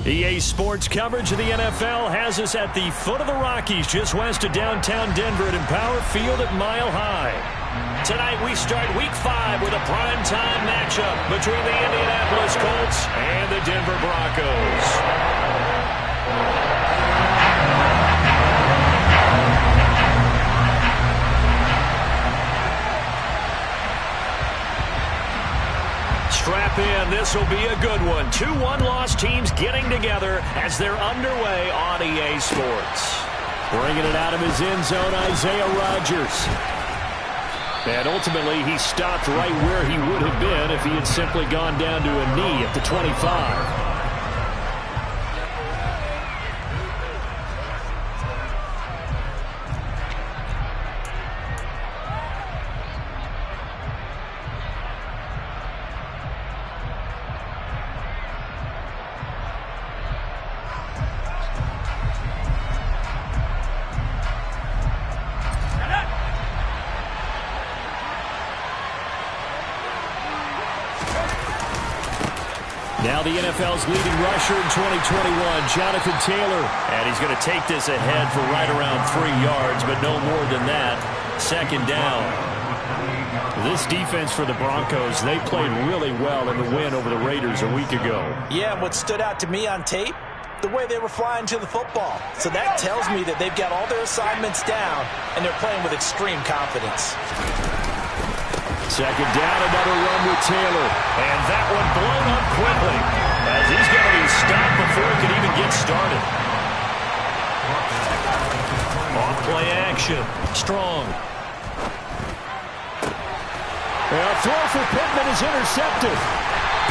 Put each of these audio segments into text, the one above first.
EA Sports coverage of the NFL has us at the foot of the Rockies, just west of downtown Denver at Empower Field at Mile High. Tonight we start Week 5 with a primetime matchup between the Indianapolis Colts and the Denver Broncos. Strap in. This will be a good one. 2 one-loss teams getting together as they're underway on EA Sports. Bringing it out of his end zone, Isaiah Rodgers. And ultimately, he stopped right where he would have been if he had simply gone down to a knee at the 25. Now the NFL's leading rusher in 2021, Jonathan Taylor. And he's going to take this ahead for right around 3 yards, but no more than that. Second down. This defense for the Broncos, they played really well in the win over the Raiders a week ago. Yeah, and what stood out to me on tape, the way they were flying to the football. So that tells me that they've got all their assignments down, and they're playing with extreme confidence. Second down, another run with Taylor. And that one blown up quickly as he's going to be stopped before he can even get started. Off play action. Strong. And a throw for Pittman is intercepted.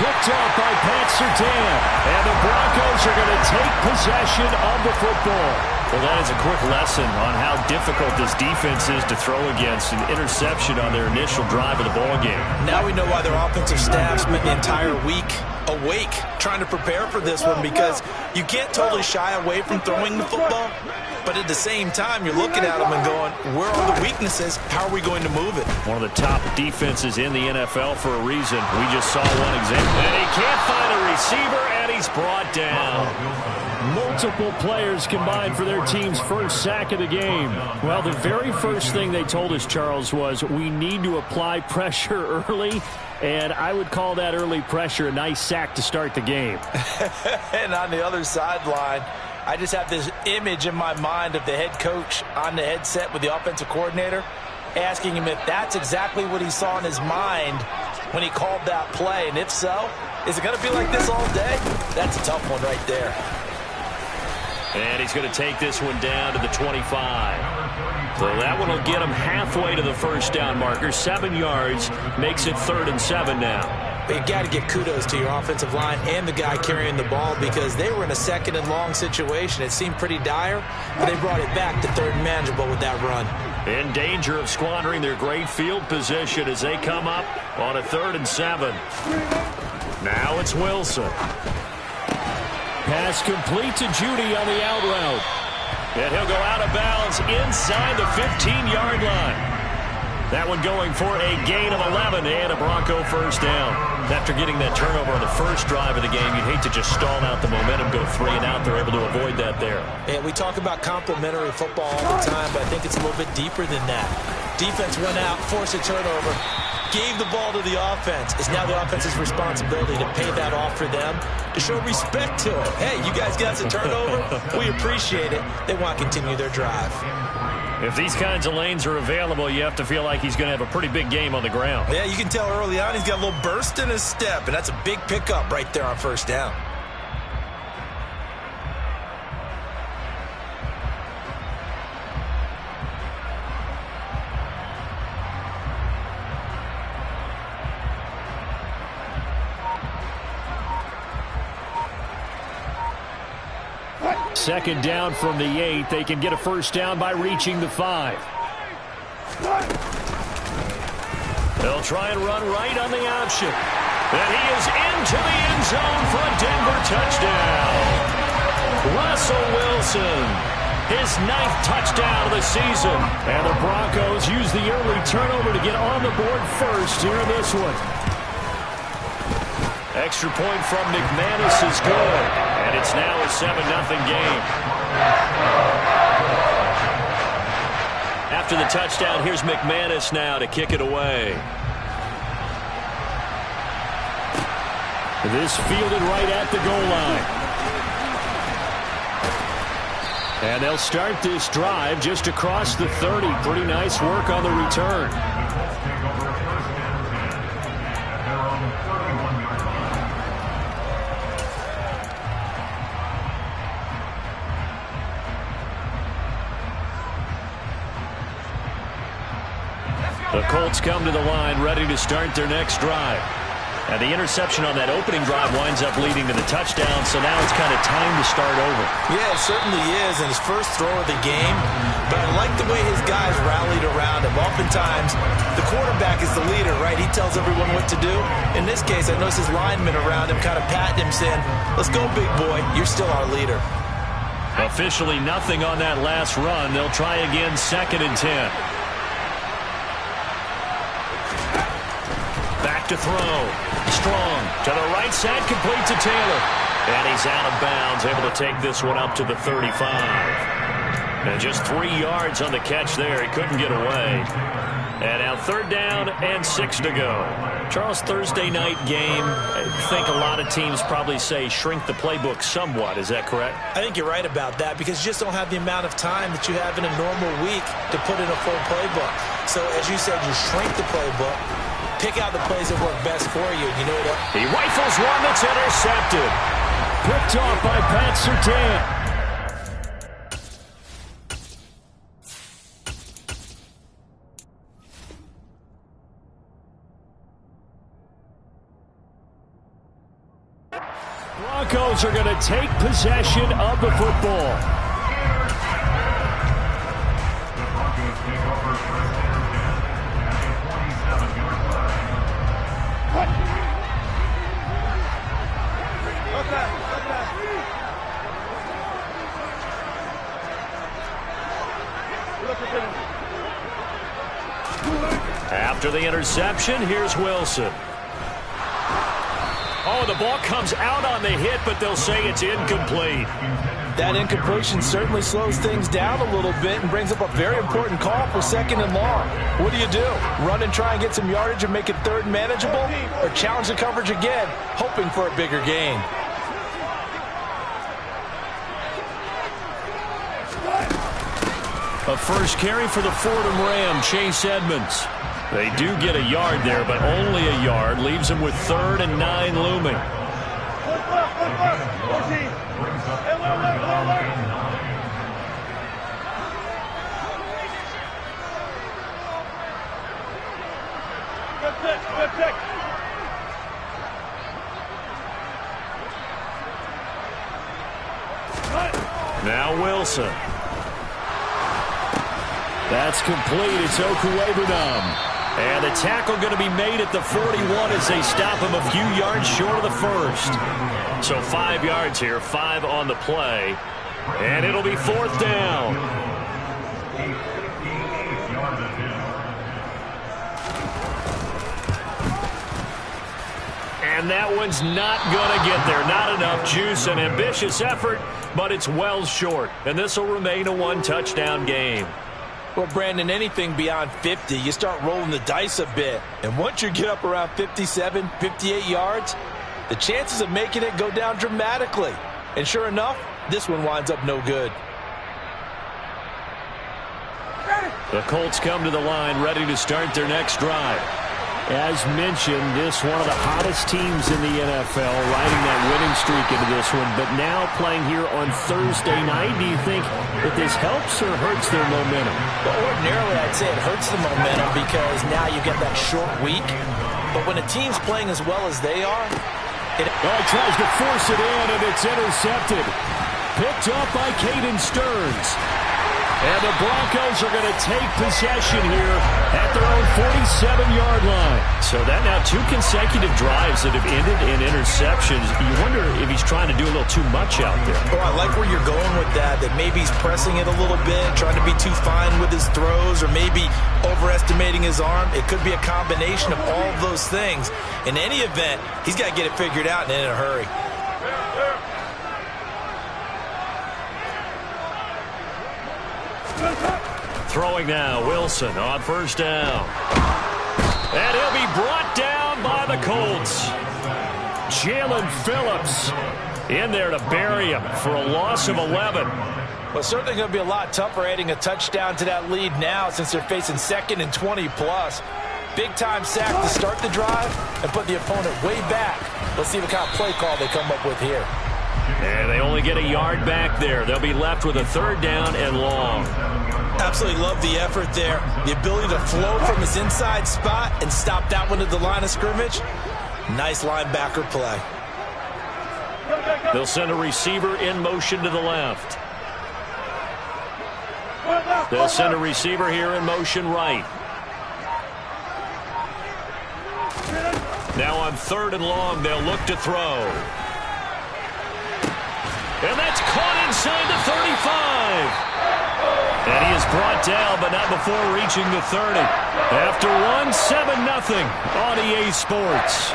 Picked off by Pat Surtain. And the Broncos are going to take possession of the football. Well, that is a quick lesson on how difficult this defense is to throw against. An interception on their initial drive of the ballgame. Now we know why their offensive staff spent the entire week awake trying to prepare for this one, because you can't totally shy away from throwing the football. But at the same time, you're looking at them and going, where are the weaknesses? How are we going to move it? One of the top defenses in the NFL for a reason. We just saw one example. And he can't find a receiver, and he's brought down. Multiple players combined for their team's first sack of the game. Well, the very first thing they told us, Charles, was we need to apply pressure early, and I would call that early pressure a nice sack to start the game. And on the other sideline, I just have this image in my mind of the head coach on the headset with the offensive coordinator asking him if that's exactly what he saw in his mind when he called that play. And if so, is it going to be like this all day? That's a tough one right there. And he's going to take this one down to the 25. So that one will get him halfway to the first down marker. 7 yards makes it 3rd and 7 now. But you got to give kudos to your offensive line and the guy carrying the ball, because they were in a 2nd and long situation. It seemed pretty dire, but they brought it back to 3rd and manageable with that run. In danger of squandering their great field position as they come up on a 3rd and 7. Now it's Wilson. Pass complete to Judy on the out route. And he'll go out of bounds inside the 15-yard line. That one going for a gain of 11 and a Bronco first down. After getting that turnover on the first drive of the game, you'd hate to just stall out the momentum, go 3 and out. They're able to avoid that there. And we talk about complementary football all the time, but I think it's a little bit deeper than that. Defense went out, forced a turnover, gave the ball to the offense. It's now the offense's responsibility to pay that off for them, to show respect to them. Hey, you guys got some turnover? We appreciate it. They want to continue their drive. If these kinds of lanes are available, you have to feel like he's going to have a pretty big game on the ground. Yeah, you can tell early on he's got a little burst in his step, and that's a big pickup right there on first down. Second down from the 8. They can get a first down by reaching the 5. They'll try and run right on the option. And he is into the end zone for a Denver touchdown. Russell Wilson, his 9th touchdown of the season. And the Broncos use the early turnover to get on the board first here in this one. Extra point from McManus is good. And it's now a 7-0 game. After the touchdown, here's McManus now to kick it away. This fielded right at the goal line. And they'll start this drive just across the 30. Pretty nice work on the return. The Colts come to the line ready to start their next drive. And the interception on that opening drive winds up leading to the touchdown, so now it's kind of time to start over. Yeah, it certainly is, and his first throw of the game. But I like the way his guys rallied around him. Oftentimes, the quarterback is the leader, right? He tells everyone what to do. In this case, I noticed his linemen around him kind of patting him, saying, "Let's go, big boy. You're still our leader." Officially nothing on that last run. They'll try again, 2nd and 10. Back to throw. Strong to the right side, complete to Taylor. And he's out of bounds, able to take this one up to the 35. And just 3 yards on the catch there. He couldn't get away. And now 3rd down and 6 to go. Charles, Thursday night game, I think a lot of teams probably say shrink the playbook somewhat. Is that correct? I think you're right about that because you just don't have the amount of time that you have in a normal week to put in a full playbook. So, as you said, you shrink the playbook. Pick out the plays that work best for you. You know what? He rifles one that's intercepted. Picked off by Pat Surtain. Broncos are going to take possession of the football. After the interception, here's Wilson. Oh, the ball comes out on the hit, but they'll say it's incomplete. That incompletion certainly slows things down a little bit and brings up a very important call for 2nd and long. What do? Run and try and get some yardage and make it 3rd and manageable? Or challenge the coverage again, hoping for a bigger gain? A first carry for the Fordham Ram, Chase Edmonds. They do get a yard there, but only a yard. Leaves them with 3rd and 9 looming. Now Wilson. That's complete. It's Okuwebunam. And the tackle going to be made at the 41 as they stop him a few yards short of the first. So 5 yards here, 5 on the play. And it'll be 4th down. And that one's not going to get there. Not enough juice. An ambitious effort, but it's well short. And this will remain a 1-touchdown game. Well, Brandon, anything beyond 50, you start rolling the dice a bit. And once you get up around 57, 58 yards, the chances of making it go down dramatically. And sure enough, this one winds up no good. The Colts come to the line ready to start their next drive. As mentioned, this one of the hottest teams in the NFL, riding that winning streak into this one, but now playing here on Thursday night. Do you think that this helps or hurts their momentum? Well, ordinarily, I'd say it hurts the momentum because now you get that short week. But when a team's playing as well as they are, he tries to force it in, and it's intercepted. Picked up by Caden Stearns. And the Broncos are going to take possession here at their own 47-yard line. So that now 2 consecutive drives that have ended in interceptions. You wonder if he's trying to do a little too much out there. Oh, I like where you're going with that maybe he's pressing it a little bit, trying to be too fine with his throws, or maybe overestimating his arm. It could be a combination of all of those things. In any event, he's got to get it figured out and in a hurry. Throwing now, Wilson on first down. And he'll be brought down by the Colts. Jalen Phillips in there to bury him for a loss of 11. Well, certainly going to be a lot tougher adding a touchdown to that lead now since they're facing 2nd and 20+. Big-time sack to start the drive and put the opponent way back. Let's see what kind of play call they come up with here. And they only get a yard back there. They'll be left with a 3rd down and long. Absolutely love the effort there. The ability to flow from his inside spot and stop that one at the line of scrimmage. Nice linebacker play. They'll send a receiver in motion to the left. They'll send a receiver here in motion right. Now on 3rd and long, they'll look to throw. And that's caught inside the 35. And he is brought down, but not before reaching the 30. After one, 7-0 on EA Sports.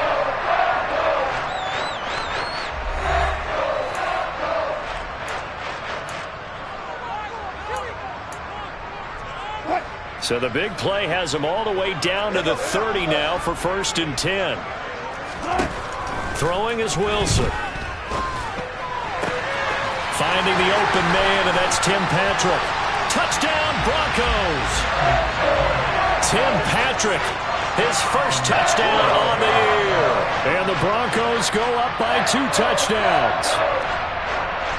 So the big play has him all the way down to the 30 now for 1st and 10. Throwing is Wilson. Finding the open man, and that's Tim Patrick. Touchdown, Broncos. Tim Patrick, his first touchdown on the year. And the Broncos go up by 2 touchdowns.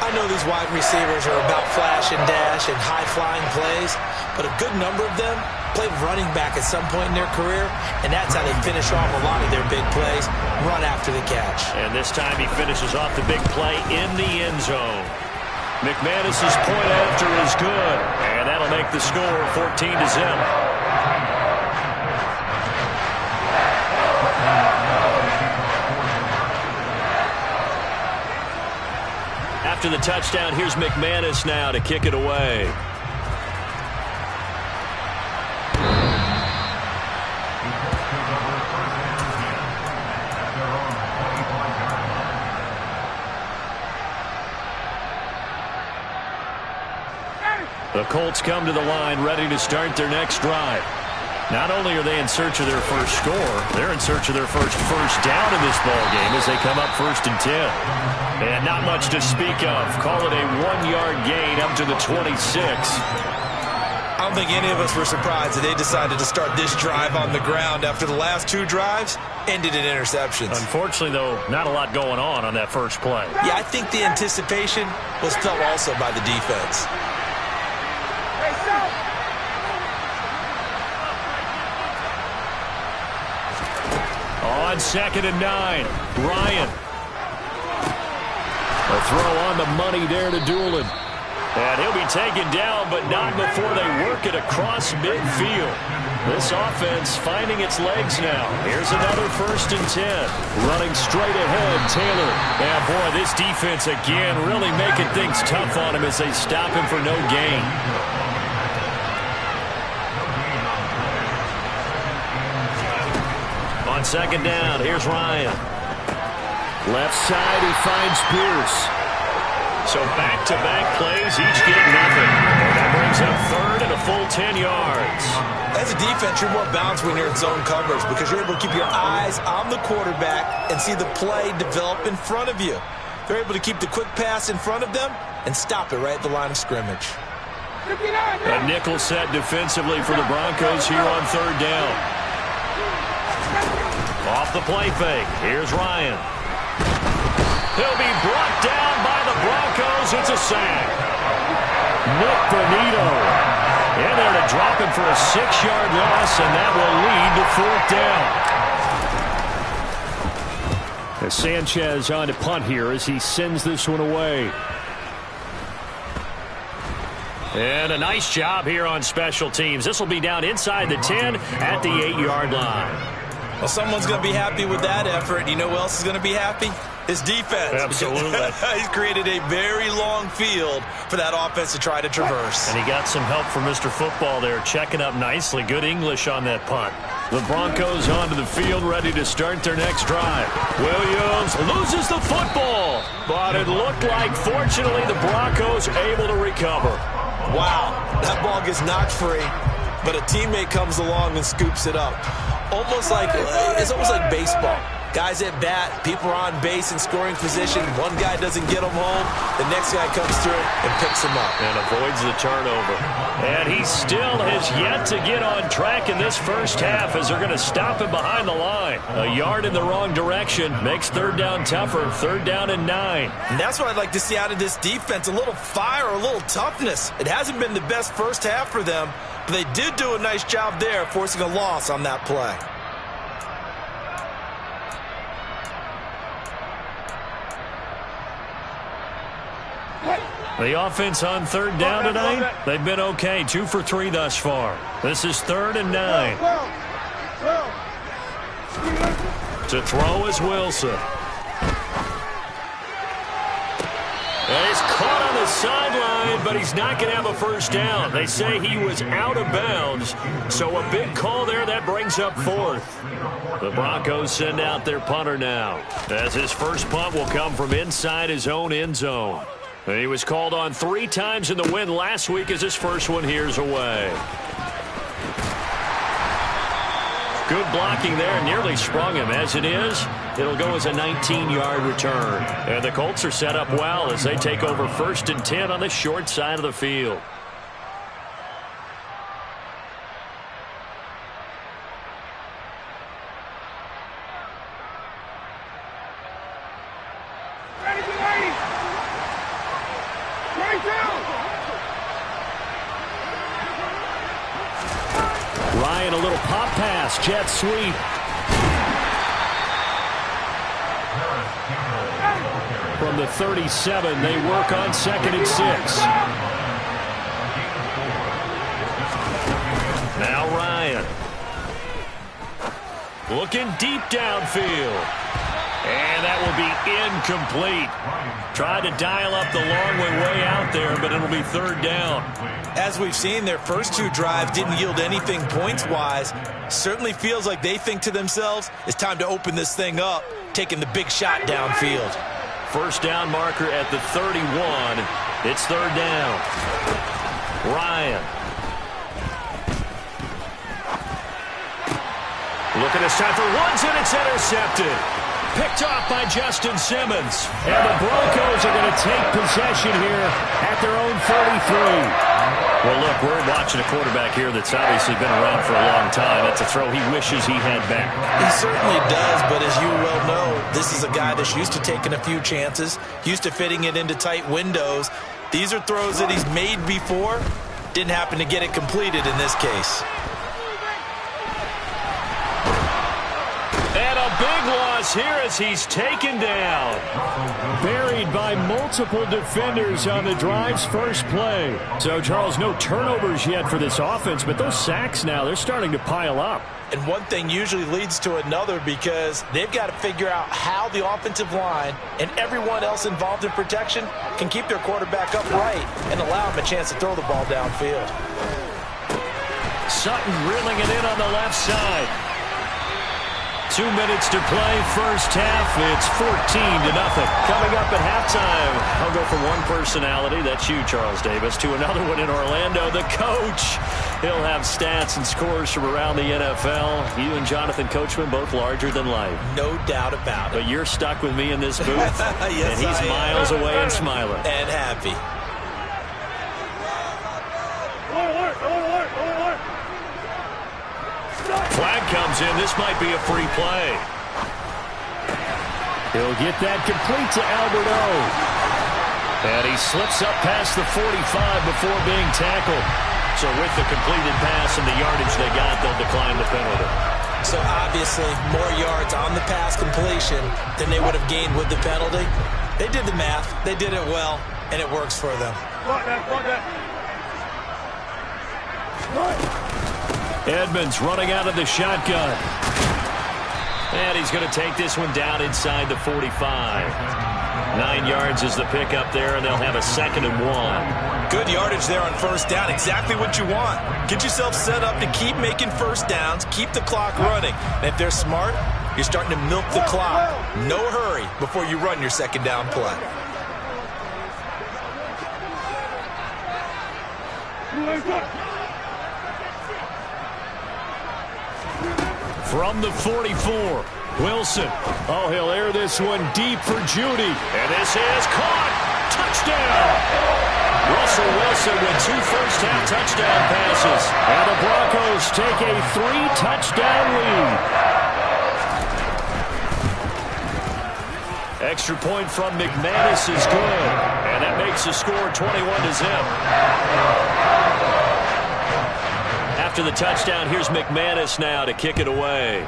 I know these wide receivers are about flash and dash and high-flying plays, but a good number of them played running back at some point in their career, and that's how they finish off a lot of their big plays, run after the catch. And this time he finishes off the big play in the end zone. McManus's point after is good, and that'll make the score 14-0. After the touchdown, here's McManus now to kick it away. The Colts come to the line ready to start their next drive. Not only are they in search of their first score, they're in search of their first down in this ball game as they come up 1st and 10. And not much to speak of. Call it a 1-yard gain up to the 26. I don't think any of us were surprised that they decided to start this drive on the ground after the last 2 drives ended in interceptions. Unfortunately, though, not a lot going on that first play. Yeah, I think the anticipation was felt also by the defense. On 2nd and 9, Ryan. A throw on the money there to Doolin. And he'll be taken down, but not before they work it across midfield. This offense finding its legs now. Here's another 1st and 10. Running straight ahead, Taylor. And boy, this defense again really making things tough on him as they stop him for no gain. On 2nd down, here's Ryan. Left side, he finds Pierce. So back-to-back plays, each get nothing. And that brings up 3rd and a full 10 yards. As a defense, you're more balanced when you're in zone coverage because you're able to keep your eyes on the quarterback and see the play develop in front of you. They're able to keep the quick pass in front of them and stop it right at the line of scrimmage. A nickel set defensively for the Broncos here on 3rd down. Off the play fake, here's Ryan. He'll be brought down by the Broncos. It's a sack. Nick Bonito in there to drop him for a 6-yard loss, and that will lead to 4th down. As Sanchez on to punt here as he sends this one away. And a nice job here on special teams. This will be down inside the 10 at the 8-yard line. Well, someone's going to be happy with that effort. You know who else is going to be happy? His defense. Absolutely. He's created a very long field for that offense to try to traverse. And he got some help from Mr. Football there, checking up nicely. Good English on that punt. The Broncos onto the field, ready to start their next drive. Williams loses the football, but it looked like, fortunately, the Broncos able to recover. Wow, that ball gets knocked free, but a teammate comes along and scoops it up. It's almost like baseball. Guys at bat, people are on base in scoring position. One guy doesn't get them home. The next guy comes through and picks him up. And avoids the turnover. And he still has yet to get on track in this first half as they're going to stop him behind the line. A yard in the wrong direction makes third down tougher. 3rd down and 9. And that's what I'd like to see out of this defense. A little fire, a little toughness. It hasn't been the best first half for them, but they did do a nice job there, forcing a loss on that play. The offense on 3rd down tonight, they've been okay. 2 for 3 thus far. This is 3rd and 9. To throw is Wilson. And he's caught on the sideline, but he's not going to have a first down. They say he was out of bounds, so a big call there that brings up 4th. The Broncos send out their punter now, as his first punt will come from inside his own end zone. And he was called on 3 times in the win last week as his first one here's away. Good blocking there, nearly sprung him. As it is, it'll go as a 19-yard return. And the Colts are set up well as they take over 1st and 10 on the short side of the field. Ryan, a little pop pass, jet sweep. From the 37, they work on 2nd and 6. Now Ryan. Looking deep downfield. And that will be incomplete. Tried to dial up the long way out there, but it'll be 3rd down. As we've seen, their first 2 drives didn't yield anything points-wise. Certainly feels like they think to themselves, it's time to open this thing up, taking the big shot downfield. First down marker at the 31. It's 3rd down. Ryan. Looking this time for ones, and it's intercepted. Picked off by Justin Simmons. And the Broncos are going to take possession here at their own 33. Well, look, we're watching a quarterback here that's obviously been around for a long time. That's a throw he wishes he had back. He certainly does, but as you well know, this is a guy that's used to taking a few chances, used to fitting it into tight windows. These are throws that he's made before. Didn't happen to get it completed in this case. And a big loss here as he's taken down. Buried by multiple defenders on the drive's first play. So, Charles, no turnovers yet for this offense, but those sacks now, they're starting to pile up. And one thing usually leads to another because they've got to figure out how the offensive line and everyone else involved in protection can keep their quarterback upright and allow him a chance to throw the ball downfield. Sutton reeling it in on the left side. 2 minutes to play, first half. It's 14-0. Coming up at halftime, I'll go from one personality, that's you, Charles Davis, to another one in Orlando, the coach. He'll have stats and scores from around the NFL. You and Jonathan Coachman, both larger than life. No doubt about it. But you're stuck with me in this booth. Yes, and he's miles away and smiling. And happy. Flag comes in. This might be a free play. He'll get that complete to Alberto. And he slips up past the 45 before being tackled. So with the completed pass and the yardage they got, they'll decline the penalty. So obviously more yards on the pass completion than they would have gained with the penalty. They did the math. They did it well, and it works for them. Edmonds running out of the shotgun. And he's going to take this one down inside the 45. 9 yards is the pickup there, and they'll have a 2nd and 1. Good yardage there on first down. Exactly what you want. Get yourself set up to keep making first downs, keep the clock running. And if they're smart, you're starting to milk the clock. No hurry before you run your 2nd down play. From the 44, Wilson. Oh, he'll air this one deep for Judy. And this is caught. Touchdown. Russell Wilson with 2 first-half touchdown passes. And the Broncos take a 3-touchdown lead. Extra point from McManus is good. And that makes the score 21-0. After the touchdown, here's McManus now to kick it away.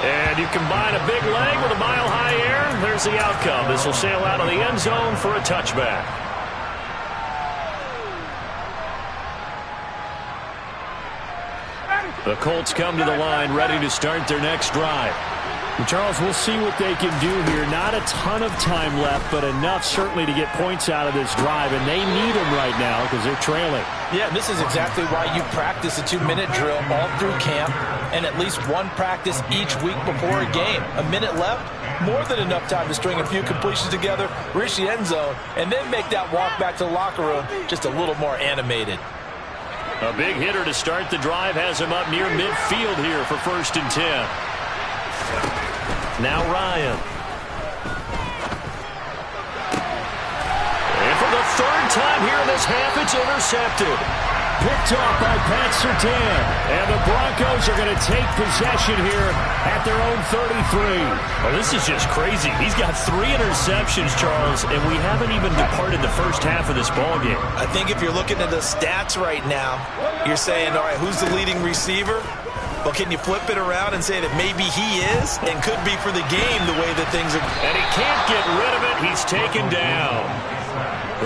And you combine a big leg with a mile-high air, there's the outcome. This will sail out of the end zone for a touchback. The Colts come to the line ready to start their next drive. Charles, we'll see what they can do here. Not a ton of time left, but enough certainly to get points out of this drive, and they need them right now because they're trailing. Yeah, this is exactly why you practice a 2-minute drill all through camp and at least one practice each week before a game. A minute left, more than enough time to string a few completions together, reach the end zone, and then make that walk back to the locker room just a little more animated. A big hitter to start the drive has him up near midfield here for 1st and 10. Now Ryan. And for the 3rd time here in this half, it's intercepted. Picked off by Pat Surtain. And the Broncos are going to take possession here at their own 33. Oh, this is just crazy. He's got 3 interceptions, Charles, and we haven't even departed the first half of this ballgame. I think if you're looking at the stats right now, you're saying, all right, who's the leading receiver? Well, can you flip it around and say that maybe he is and could be for the game the way that things are? And he can't get rid of it. He's taken down.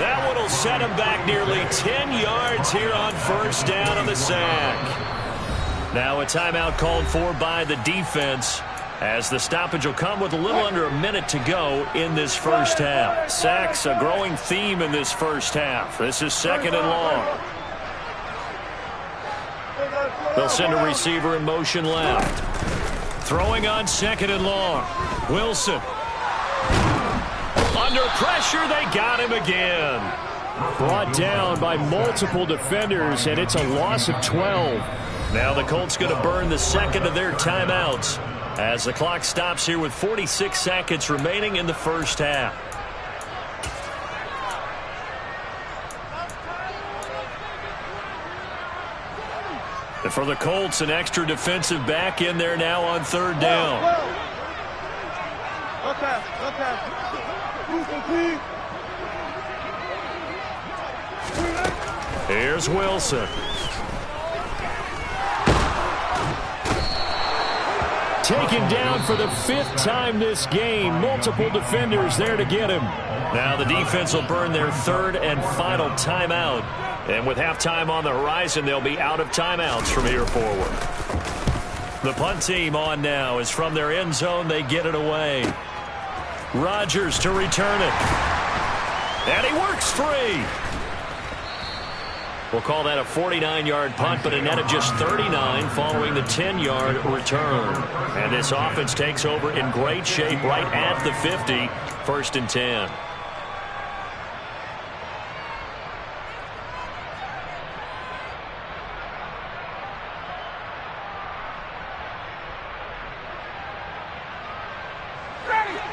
That one will set him back nearly 10 yards here on first down on the sack. Now a timeout called for by the defense as the stoppage will come with a little under a minute to go in this first half. Sacks a growing theme in this first half. This is 2nd and long. They'll send a receiver in motion left. Throwing on 2nd and long. Wilson. Under pressure, they got him again. Brought down by multiple defenders, and it's a loss of 12. Now the Colts going to burn the 2nd of their timeouts as the clock stops here with 46 seconds remaining in the first half. And for the Colts, an extra defensive back in there now on 3rd down. Here's Wilson. Taken down for the 5th time this game. Multiple defenders there to get him. Now the defense will burn their 3rd and final timeout. And with halftime on the horizon, they'll be out of timeouts from here forward. The punt team on now is from their end zone. They get it away. Rodgers to return it. And he works free. We'll call that a 49-yard punt, but a net of just 39 following the 10-yard return. And this offense takes over in great shape right at the 50, 1st and 10.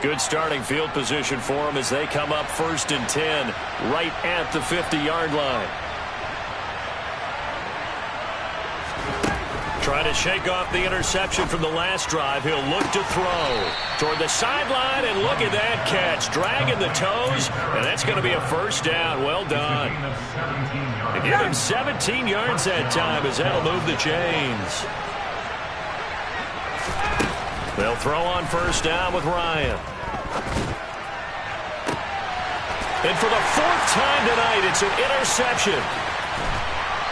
Good starting field position for them as they come up 1st and 10 right at the 50-yard line. Trying to shake off the interception from the last drive. He'll look to throw toward the sideline, and look at that catch. Dragging the toes, and that's going to be a first down. Well done. To give him 17 yards that time as that'll move the chains. They'll throw on first down with Ryan. And for the fourth time tonight, it's an interception.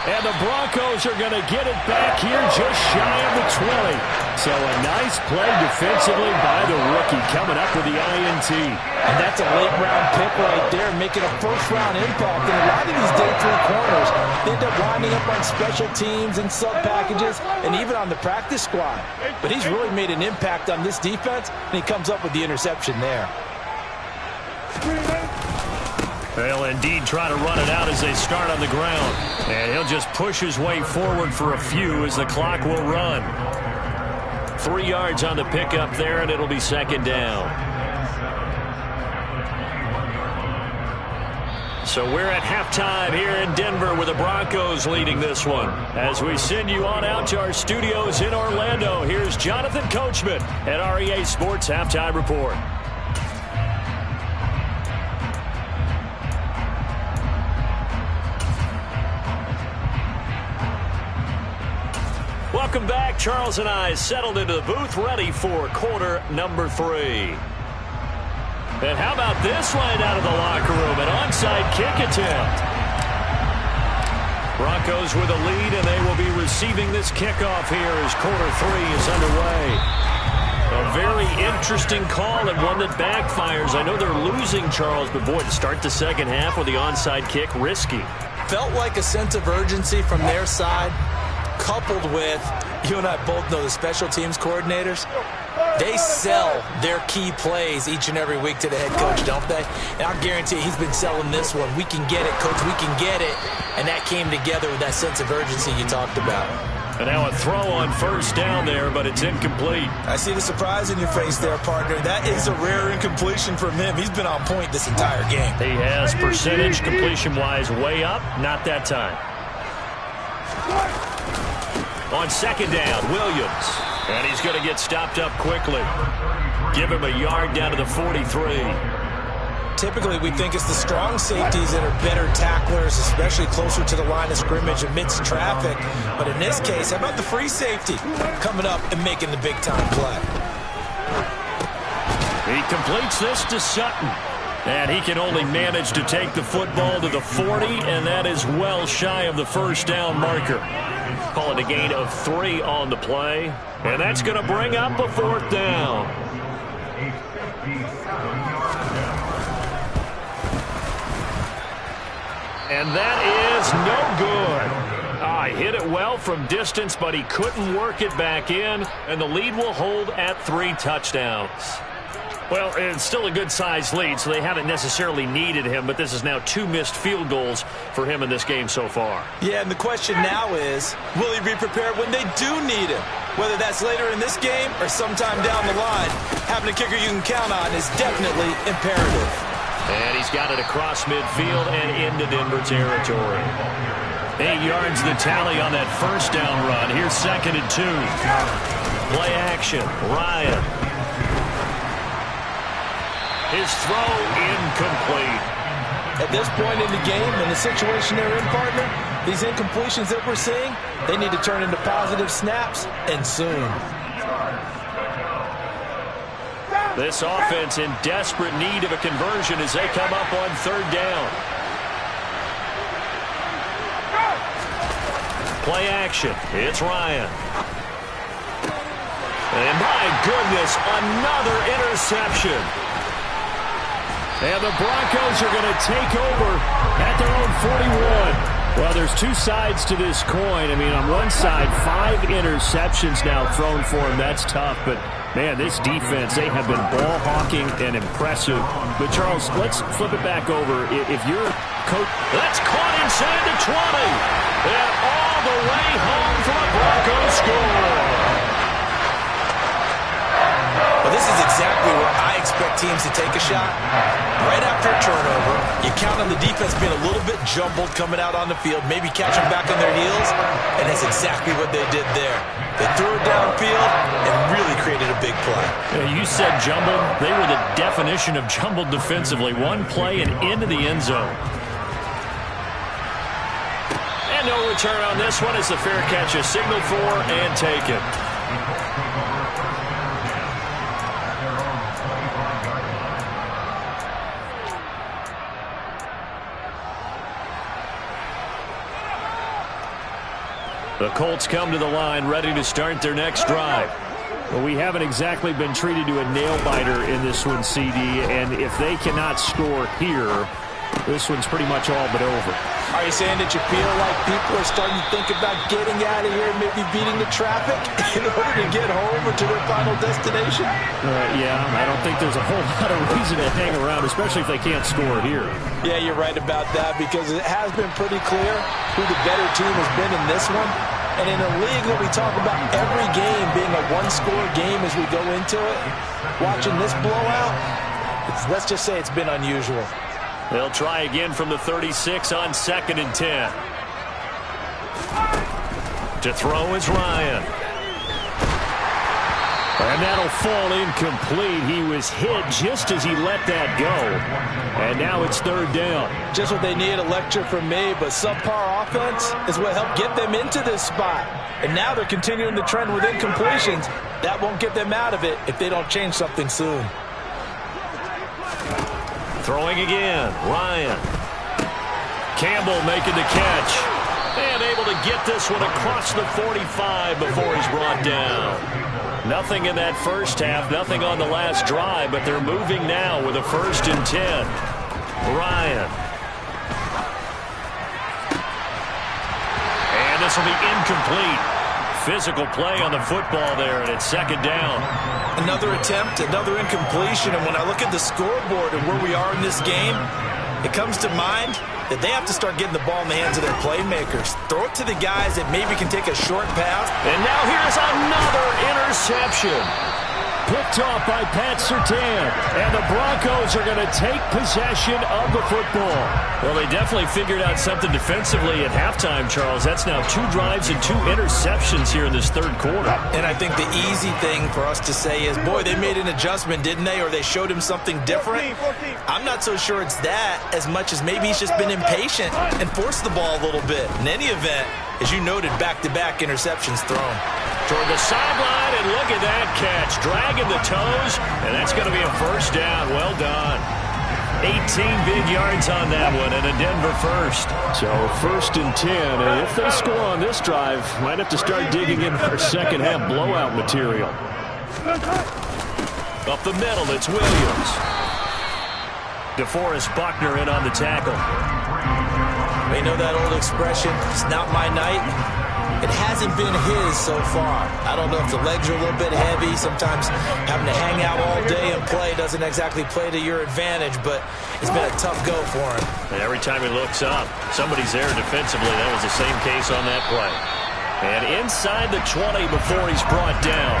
And the Broncos are going to get it back here just shy of the 20. So a nice play defensively by the rookie coming up with the INT. And that's a late-round pick right there, making a first-round impact. And a lot of these day three corners, they end up winding up on special teams and sub-packages and even on the practice squad. But he's really made an impact on this defense, and he comes up with the interception there. They'll indeed try to run it out as they start on the ground. And he'll just push his way forward for a few as the clock will run. 3 yards on the pickup there, and it'll be second down. So we're at halftime here in Denver with the Broncos leading this one. As we send you on out to our studios in Orlando, here's Jonathan Coachman at REA Sports Halftime Report. Welcome back. Charles and I settled into the booth, ready for quarter number 3. And how about this line out of the locker room? An onside kick attempt. Broncos with a lead, and they will be receiving this kickoff here as quarter 3 is underway. A very interesting call and one that backfires. I know they're losing, Charles, but boy, to start the second half with the onside kick, risky. Felt like a sense of urgency from their side, coupled with, you and I both know the special teams coordinators, they sell their key plays each and every week to the head coach, don't they? And I'll guarantee you he's been selling this one. We can get it, coach, we can get it. And that came together with that sense of urgency you talked about. And now a throw on first down there, but it's incomplete. I see the surprise in your face there, partner. That is a rare incompletion from him. He's been on point this entire game. He has percentage completion-wise way up, not that time. On second down, Williams. And he's going to get stopped up quickly. Give him a yard down to the 43. Typically, we think it's the strong safeties that are better tacklers, especially closer to the line of scrimmage amidst traffic. But in this case, how about the free safety coming up and making the big-time play? He completes this to Sutton. And he can only manage to take the football to the 40, and that is well shy of the first down marker. Call it a gain of 3 on the play. And that's going to bring up a fourth down. And that is no good. He hit it well from distance, but he couldn't work it back in. And the lead will hold at 3 touchdowns. Well, it's still a good-sized lead, so they haven't necessarily needed him, but this is now 2 missed field goals for him in this game so far. Yeah, and the question now is, will he be prepared when they do need him? Whether that's later in this game or sometime down the line, having a kicker you can count on is definitely imperative. And he's got it across midfield and into Denver territory. 8 yards the tally on that first down run. Here's second and 2. Play action, Ryan. His throw incomplete. At this point in the game, in the situation they're in, partner, these incompletions that we're seeing, they need to turn into positive snaps, and soon. This offense in desperate need of a conversion as they come up on third down. Play action. It's Ryan. And my goodness, another interception. And the Broncos are going to take over at their own 41. Well, there's 2 sides to this coin. I mean, on one side, 5 interceptions now thrown for him. That's tough. But, man, this defense, they have been ball hawking and impressive. But, Charles, let's flip it back over. If you're coach, that's caught inside the 20. And all the way home for a Broncos score. Well, this is exactly where I expect teams to take a shot. Right after a turnover, you count on the defense being a little bit jumbled coming out on the field, maybe catching back on their heels, and that's exactly what they did there. They threw it downfield and really created a big play. You said jumbled. They were the definition of jumbled defensively. One play and into the end zone. And no return on this one as the fair catch is signaled for and taken. The Colts come to the line ready to start their next drive. Well, we haven't exactly been treated to a nail-biter in this one, CD, and if they cannot score here, this one's pretty much all but over. Are you saying that you feel like people are starting to think about getting out of here and maybe beating the traffic in order to get home or to their final destination? Yeah, I don't think there's a whole lot of reason to hang around, especially if they can't score here. Yeah, you're right about that, because it has been pretty clear who the better team has been in this one. And in a league where we talk about every game being a one-score game as we go into it, watching this blowout, let's just say it's been unusual. They'll try again from the 36 on 2nd and 10. To throw is Ryan. And that'll fall incomplete. He was hit just as he let that go. And now it's 3rd down. Just what they need, a lecture from me, but subpar offense is what helped get them into this spot. And now they're continuing the trend with incompletions. That won't get them out of it if they don't change something soon. Throwing again, Ryan. Campbell making the catch. And able to get this one across the 45 before he's brought down. Nothing in that first half, nothing on the last drive, but they're moving now with a 1st and 10. Ryan. And this will be incomplete. Physical play on the football there, and it's 2nd down. Another attempt, another incompletion, and when I look at the scoreboard and where we are in this game, it comes to mind that they have to start getting the ball in the hands of their playmakers. Throw it to the guys that maybe can take a short pass. And now here's another interception. Picked off by Pat Surtain. And the Broncos are going to take possession of the football. Well, they definitely figured out something defensively at halftime, Charles. That's now 2 drives and 2 interceptions here in this 3rd quarter. And I think the easy thing for us to say is, boy, they made an adjustment, didn't they? Or they showed him something different. I'm not so sure it's that as much as maybe he's just been impatient and forced the ball a little bit. In any event, as you noted, back-to-back interceptions thrown. Toward the sideline, and look at that catch. Dragging the toes, and that's going to be a 1st down. Well done. 18 big yards on that one, and a Denver 1st. So 1st and 10, and if they score on this drive, might have to start digging in for 2nd half blowout material. Up the middle, it's Williams. DeForest Buckner in on the tackle. You know that old expression, it's not my night? It hasn't been his so far. I don't know if the legs are a little bit heavy. Sometimes having to hang out all day and play doesn't exactly play to your advantage, but it's been a tough go for him. And every time he looks up, somebody's there defensively. That was the same case on that play. And inside the 20 before he's brought down.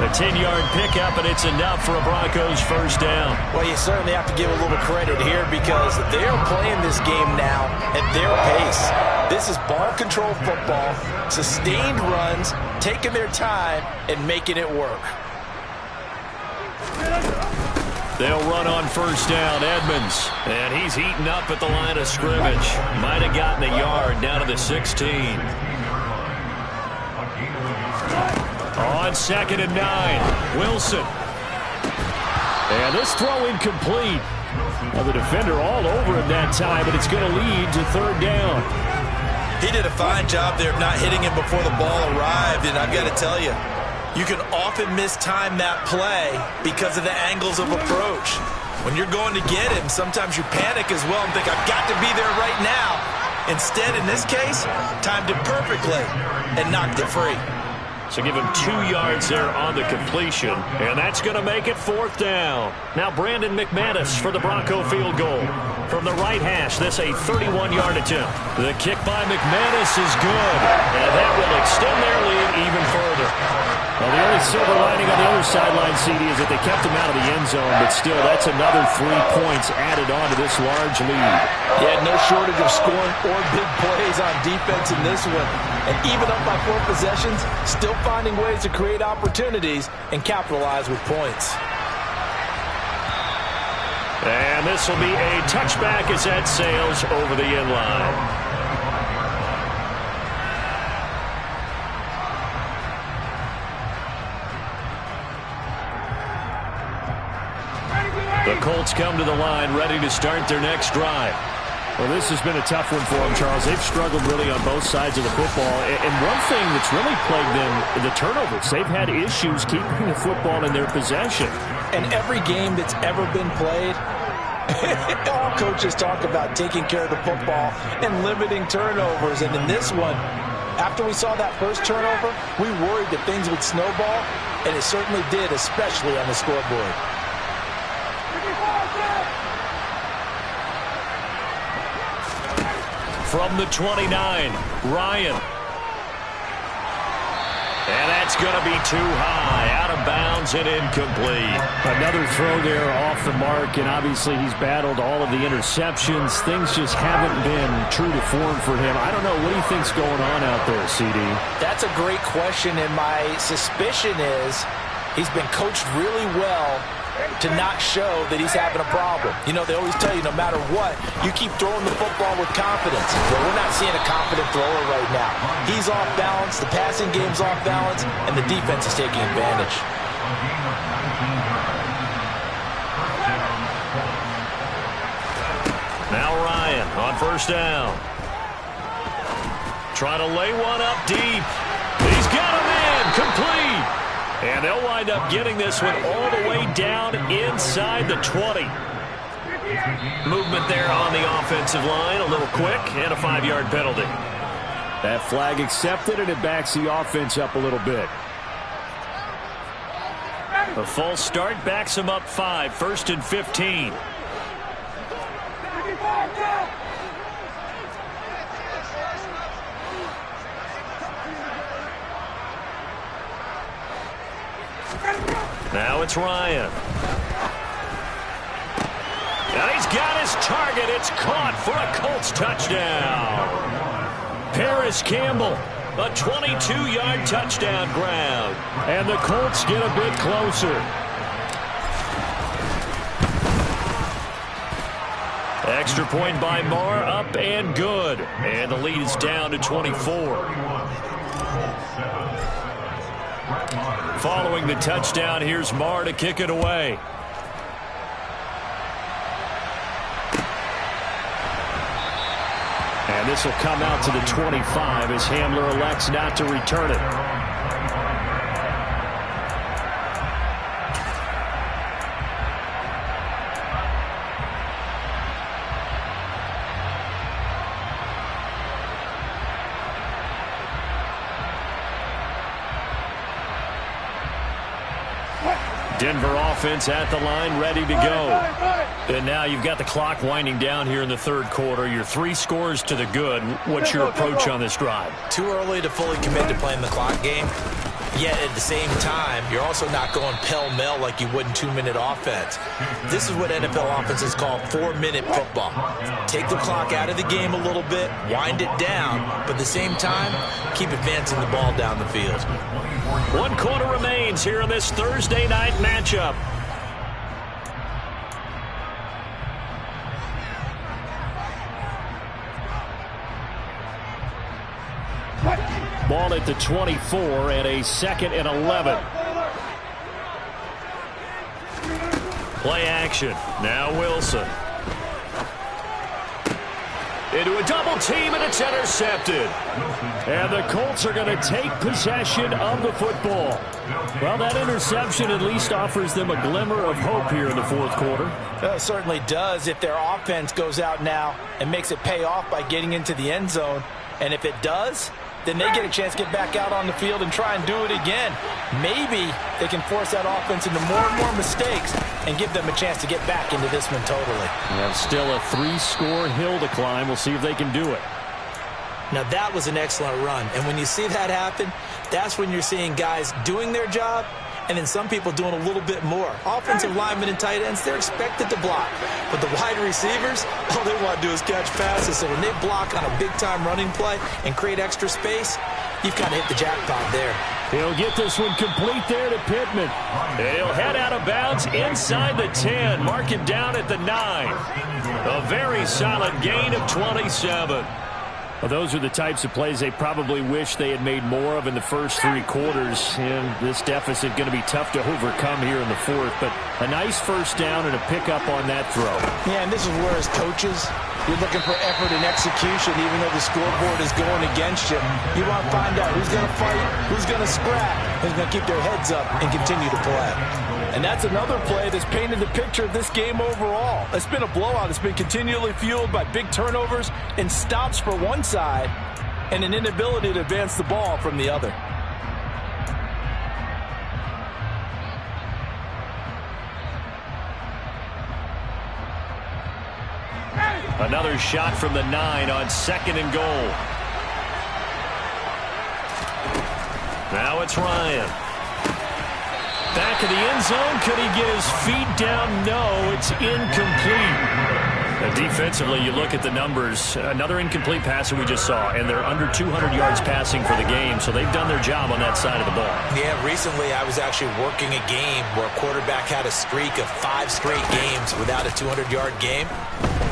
A 10-yard pickup, and it's enough for a Broncos 1st down. Well, you certainly have to give a little credit here because they're playing this game now at their pace. This is ball control football, sustained runs, taking their time, and making it work. They'll run on 1st down, Edmonds. And he's heating up at the line of scrimmage. Might have gotten a yard down to the 16. On 2nd and 9, Wilson. And this throw incomplete. Well, the defender all over him that time, but it's going to lead to 3rd down. He did a fine job there of not hitting him before the ball arrived, and I've got to tell you, you can often mistime that play because of the angles of approach. When you're going to get him, sometimes you panic as well and think, I've got to be there right now. Instead, in this case, timed it perfectly and knocked it free. So give him 2 yards there on the completion, and that's going to make it 4th down. Now Brandon McManus for the Bronco field goal. From the right hash, this a 31-yard attempt. The kick by McManus is good, and that will extend their lead even further. Well, the only silver lining on the other sideline, CD, is that they kept him out of the end zone, but still, that's another 3 points added on to this large lead. Yeah, no shortage of scoring or big plays on defense in this one. And even up by 4 possessions, still finding ways to create opportunities and capitalize with points. And this will be a touchback as that sails over the end line. The Colts come to the line ready to start their next drive. Well, this has been a tough one for them, Charles. They've struggled really on both sides of the football. And one thing that's really plagued them, the turnovers. They've had issues keeping the football in their possession. And every game that's ever been played, all coaches talk about taking care of the football and limiting turnovers. And in this one, after we saw that first turnover, we worried that things would snowball, and it certainly did, especially on the scoreboard. From the 29, Ryan. And that's going to be too high, out of bounds and incomplete. Another throw there off the mark, and obviously he's battled all of the interceptions. Things just haven't been true to form for him. I don't know. What do you think's going on out there, CD? That's a great question, and my suspicion is he's been coached really well to not show that he's having a problem. You know, they always tell you no matter what, you keep throwing the football with confidence. Well, we're not seeing a confident thrower right now. He's off balance, the passing game's off balance, and the defense is taking advantage. Now Ryan on first down. Trying to lay one up deep. He's got him in, complete. And they'll wind up getting this one all the way down inside the 20. Movement there on the offensive line, a little quick, and a 5-yard penalty. That flag accepted, and it backs the offense up a little bit. A false start backs him up 5, 1st and 15. Now it's Ryan. And he's got his target. It's caught for a Colts touchdown. Paris Campbell, a 22-yard touchdown grab. And the Colts get a bit closer. Extra point by Marr, up and good. And the lead is down to 24. Following the touchdown, here's Marr to kick it away. And this will come out to the 25 as Hamler elects not to return it. Denver offense at the line, ready to go. And now you've got the clock winding down here in the third quarter. Your 3 scores to the good. What's your approach on this drive? Too early to fully commit to playing the clock game. Yet at the same time, you're also not going pell-mell like you would in 2-minute offense. This is what NFL offenses call 4-minute football. Take the clock out of the game a little bit, wind it down, but at the same time, keep advancing the ball down the field. 1 quarter remains here in this Thursday night matchup. Ball at the 24 and a 2nd and 11. Play action. Now Wilson. Into a double team, and it's intercepted. And the Colts are going to take possession of the football. Well, that interception at least offers them a glimmer of hope here in the fourth quarter. It certainly does if their offense goes out now and makes it pay off by getting into the end zone. And if it does, then they get a chance to get back out on the field and try and do it again. Maybe they can force that offense into more and more mistakes and give them a chance to get back into this one totally. And still a 3-score hill to climb. We'll see if they can do it. Now that was an excellent run. And when you see that happen, that's when you're seeing guys doing their job and then some people doing a little bit more. Offensive linemen and tight ends, they're expected to block. But the wide receivers, all they want to do is catch passes. So when they block on a big-time running play and create extra space, you've kind of hit the jackpot there. He'll get this one complete there to Pittman. And he'll head out of bounds inside the 10. Mark him down at the 9. A very solid gain of 27. Well, those are the types of plays they probably wish they had made more of in the first 3 quarters. And this deficit going to be tough to overcome here in the 4th. But a nice first down and a pickup on that throw. Yeah, and this is where, as coaches, you're looking for effort and execution, even though the scoreboard is going against you. You want to find out who's going to fight, who's going to scrap, who's going to keep their heads up and continue to play. And that's another play that's painted the picture of this game overall. It's been a blowout. It's been continually fueled by big turnovers and stops for one side and an inability to advance the ball from the other. Another shot from the 9 on 2nd and goal. Now it's Ryan. Back of the end zone. Could he get his feet down? No, it's incomplete. Defensively, you look at the numbers. Another incomplete passer we just saw, and they're under 200 yards passing for the game, so they've done their job on that side of the ball. Yeah, recently I was actually working a game where a quarterback had a streak of 5 straight games without a 200-yard game,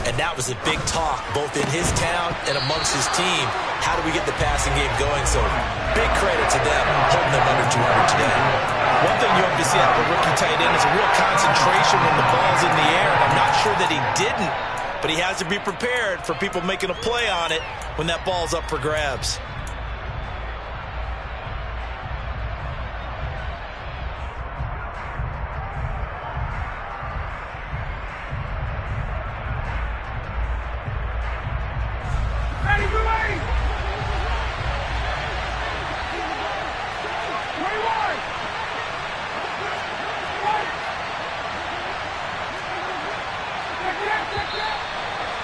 and that was a big talk both in his town and amongst his team. How do we get the passing game going? So big credit to them holding them under 200 today. One thing you have to see out of a rookie tight end is a real concentration when the ball's in the air, and I'm not sure that he didn't. But he has to be prepared for people making a play on it when that ball's up for grabs.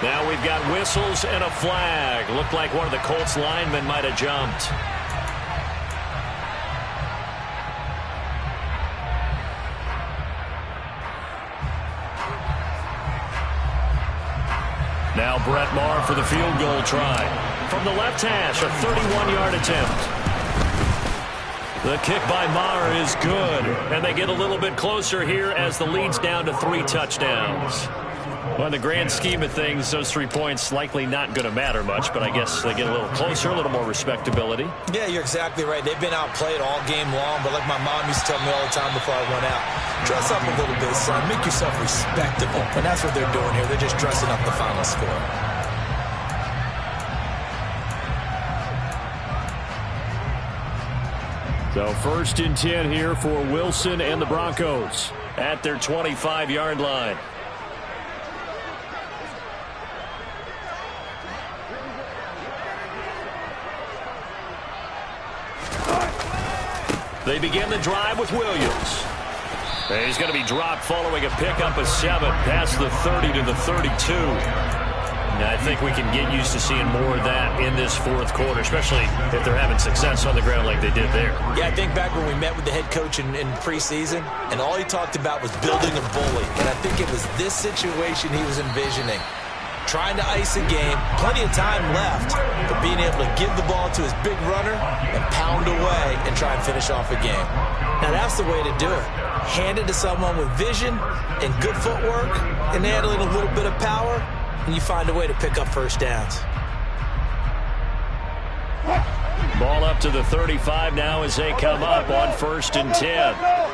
Now we've got whistles and a flag. Looked like one of the Colts linemen might have jumped. Now Brett Maher for the field goal try. From the left hash, a 31-yard attempt. The kick by Maher is good. And they get a little bit closer here as the lead's down to 3 touchdowns. Well, in the grand scheme of things, those 3 points likely not going to matter much, but I guess they get a little closer, a little more respectability. Yeah, you're exactly right. They've been outplayed all game long, but like my mom used to tell me all the time before I went out, dress up a little bit, son. Make yourself respectable. And that's what they're doing here. They're just dressing up the final score. So 1st and 10 here for Wilson and the Broncos at their 25-yard line. They begin the drive with Williams. And he's going to be dropped following a pickup of 7 past the 30 to the 32. And I think we can get used to seeing more of that in this 4th quarter, especially if they're having success on the ground like they did there. Yeah, I think back when we met with the head coach in preseason, and all he talked about was building a bully. And I think it was this situation he was envisioning. Trying to ice a game, plenty of time left, but being able to give the ball to his big runner and pound away and try and finish off a game. Now that's the way to do it. Hand it to someone with vision and good footwork and handling a little bit of power, and you find a way to pick up first downs. Ball up to the 35 now as they come up on 1st and 10.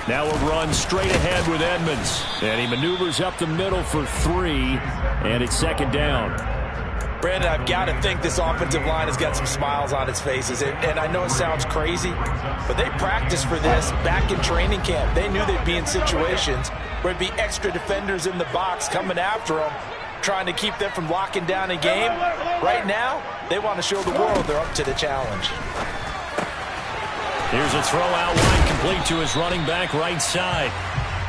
Now a run straight ahead with Edmonds. And he maneuvers up the middle for 3, and it's 2nd down. Brandon, I've got to think this offensive line has got some smiles on its faces. And I know it sounds crazy, but they practiced for this back in training camp. They knew they'd be in situations where it'd be extra defenders in the box coming after them, trying to keep them from locking down a game. Right now, they want to show the world they're up to the challenge. Here's a throw out wide, complete to his running back right side.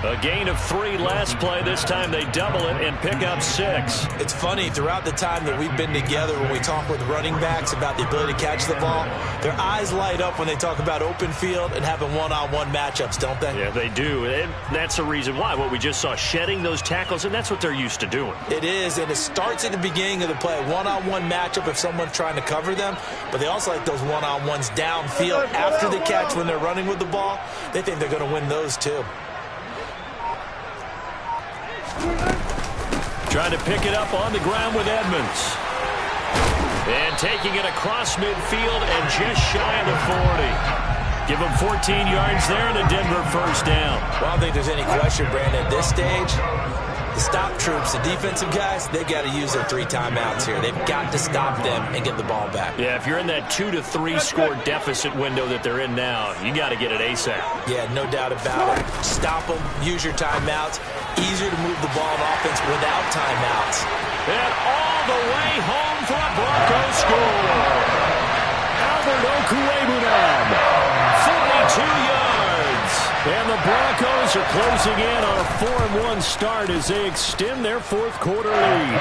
A gain of 3 last play. This time they double it and pick up 6. It's funny, throughout the time that we've been together, when we talk with running backs about the ability to catch the ball, their eyes light up when they talk about open field and having one-on-one matchups, don't they? Yeah, they do. And that's the reason why. What we just saw, shedding those tackles, and that's what they're used to doing. It is, and it starts at the beginning of the play. One-on-one matchup if someone's trying to cover them, but they also like those one-on-ones downfield after the catch when they're running with the ball. They think they're going to win those too. Trying to pick it up on the ground with Edmonds. And taking it across midfield and just shy of the 40. Give him 14 yards there and a Denver first down. Well, I don't think there's any question, Brandon, at this stage. The stop troops, the defensive guys, they've got to use their 3 timeouts here. They've got to stop them and get the ball back. Yeah, if you're in that 2 to 3 score deficit window that they're in now, you got to get it ASAP. Yeah, no doubt about it. Stop them, use your timeouts. Easier to move the ball on offense without timeouts. And all the way home for a Broncos score. Albert Okwuegbunam, 42 yards. And the Broncos are closing in on a 4-1 start as they extend their fourth quarter lead.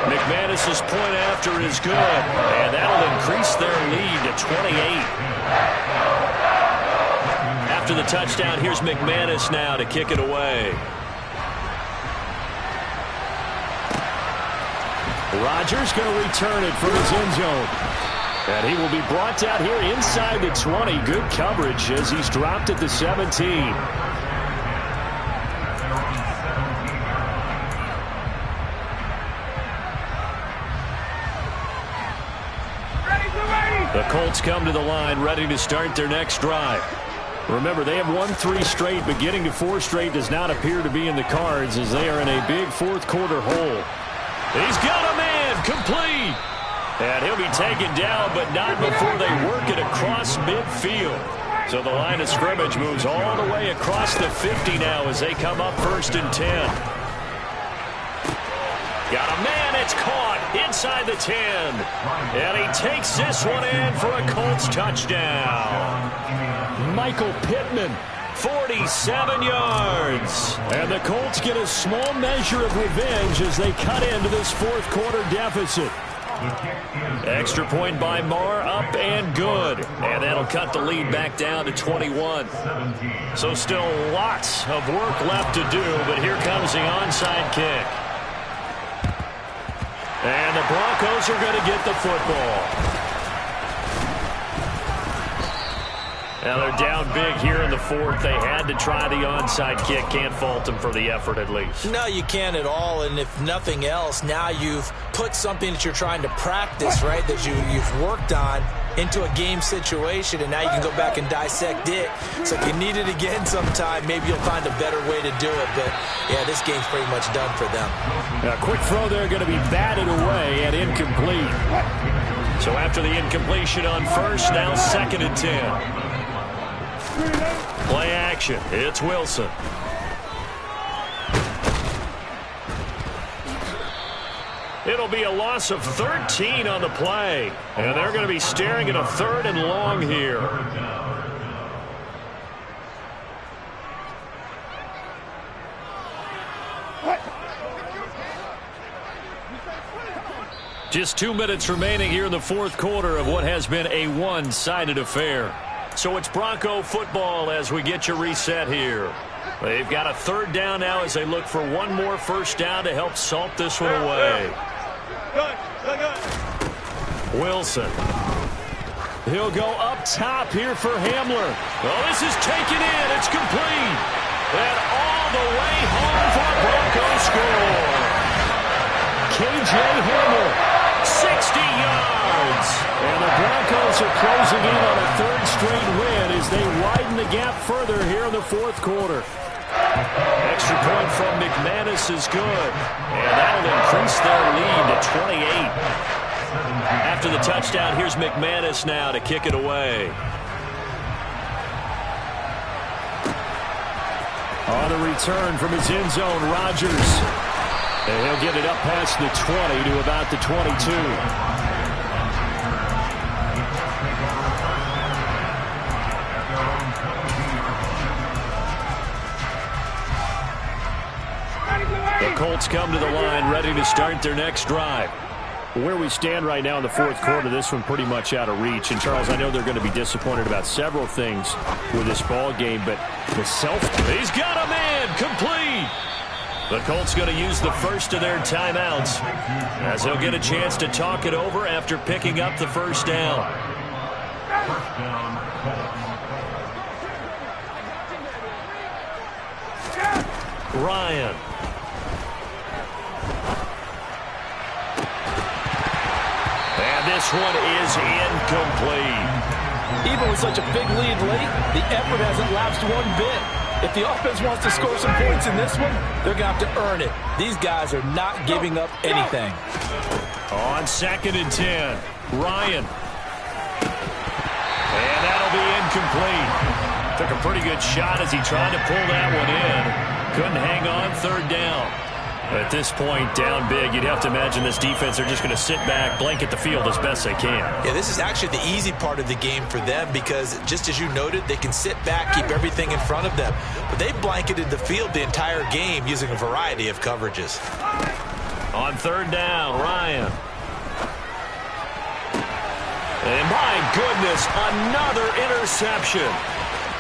McManus's point after is good, and that'll increase their lead to 28. After the touchdown, here's McManus now to kick it away. Rodgers going to return it from his end zone. And he will be brought down here inside the 20. Good coverage as he's dropped at the 17. The Colts come to the line ready to start their next drive. Remember, they have won 3 straight, but getting to 4 straight does not appear to be in the cards as they are in a big fourth quarter hole. He's got a man complete. And he'll be taken down, but not before they work it across midfield. So the line of scrimmage moves all the way across the 50 now as they come up 1st and 10. Got a man, it's caught inside the 10. And he takes this one in for a Colts touchdown. Michael Pittman, 47 yards. And the Colts get a small measure of revenge as they cut into this fourth quarter deficit. Extra point by Marr, up and good. And that'll cut the lead back down to 21. So still lots of work left to do, but here comes the onside kick. And the Broncos are going to get the football. Now they're down big here in the fourth. They had to try the onside kick. Can't fault them for the effort at least. No, you can't at all. And if nothing else, now you've put something that you're trying to practice, right, that you've worked on into a game situation, and now you can go back and dissect it. So if you need it again sometime, maybe you'll find a better way to do it. But, yeah, this game's pretty much done for them. A quick throw there going to be batted away and incomplete. So after the incompletion on first, now 2nd and 10. Play action. It's Wilson. It'll be a loss of 13 on the play. And they're going to be staring at a 3rd and long here. Just 2 minutes remaining here in the fourth quarter of what has been a one-sided affair. So it's Bronco football as we get you reset here. They've got a 3rd down now as they look for one more first down to help salt this one away. Wilson. He'll go up top here for Hamler. Oh, this is taken in. It's complete. And all the way home for a Bronco score. K.J. Hamler. 60 yards. And the Broncos are closing in on a 3rd straight win as they widen the gap further here in the fourth quarter. Extra point from McManus is good. And that'll increase their lead to 28. After the touchdown, here's McManus now to kick it away. On the return from his end zone, Rodgers. And he'll get it up past the 20 to about the 22. The Colts come to the line ready to start their next drive. Where we stand right now in the fourth quarter, this one pretty much out of reach. And, Charles, I know they're going to be disappointed about several things with this ball game, but the He's got a man complete. The Colts going to use the first of their timeouts as they'll get a chance to talk it over after picking up the first down. Ryan this one is incomplete. Even with such a big lead late, the effort hasn't lapsed one bit. If the offense wants to score some points in this one, they're going to have to earn it. These guys are not giving up anything. On 2nd and 10, Ryan. And that'll be incomplete. Took a pretty good shot as he tried to pull that one in. Couldn't hang on, 3rd down. At this point, down big, you'd have to imagine this defense are just going to sit back, blanket the field as best they can. Yeah, this is actually the easy part of the game for them because, just as you noted, they can sit back, keep everything in front of them. But they blanketed the field the entire game using a variety of coverages. On 3rd down, Ryan. And my goodness, another interception.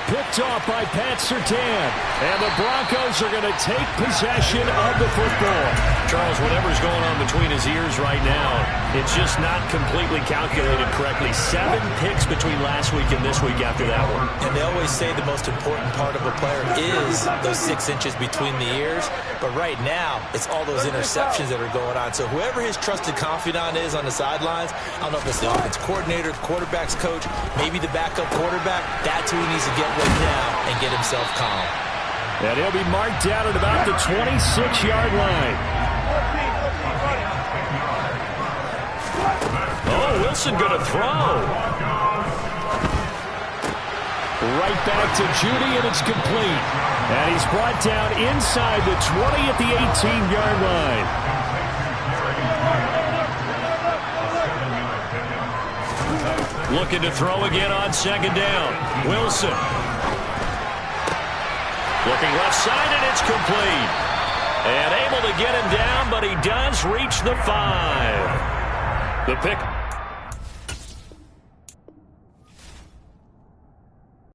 Picked off by Pat Surtain. And the Broncos are going to take possession of the football. Charles, whatever's going on between his ears right now, it's just not completely calculated correctly. 7 picks between last week and this week after that one. And they always say the most important part of a player is those 6 inches between the ears. But right now, it's all those interceptions that are going on. So whoever his trusted confidant is on the sidelines, I don't know if it's the offense coordinator, the quarterback's coach, maybe the backup quarterback, that's who he needs to get right now and get himself calm. And he'll be marked down at about the 26-yard line. Oh, Wilson going to throw. Right back to Judy, and it's complete. And he's brought down inside the 20 at the 18-yard line. Looking to throw again on 2nd down. Wilson. Looking left side, and it's complete. And able to get him down, but he does reach the 5. The pick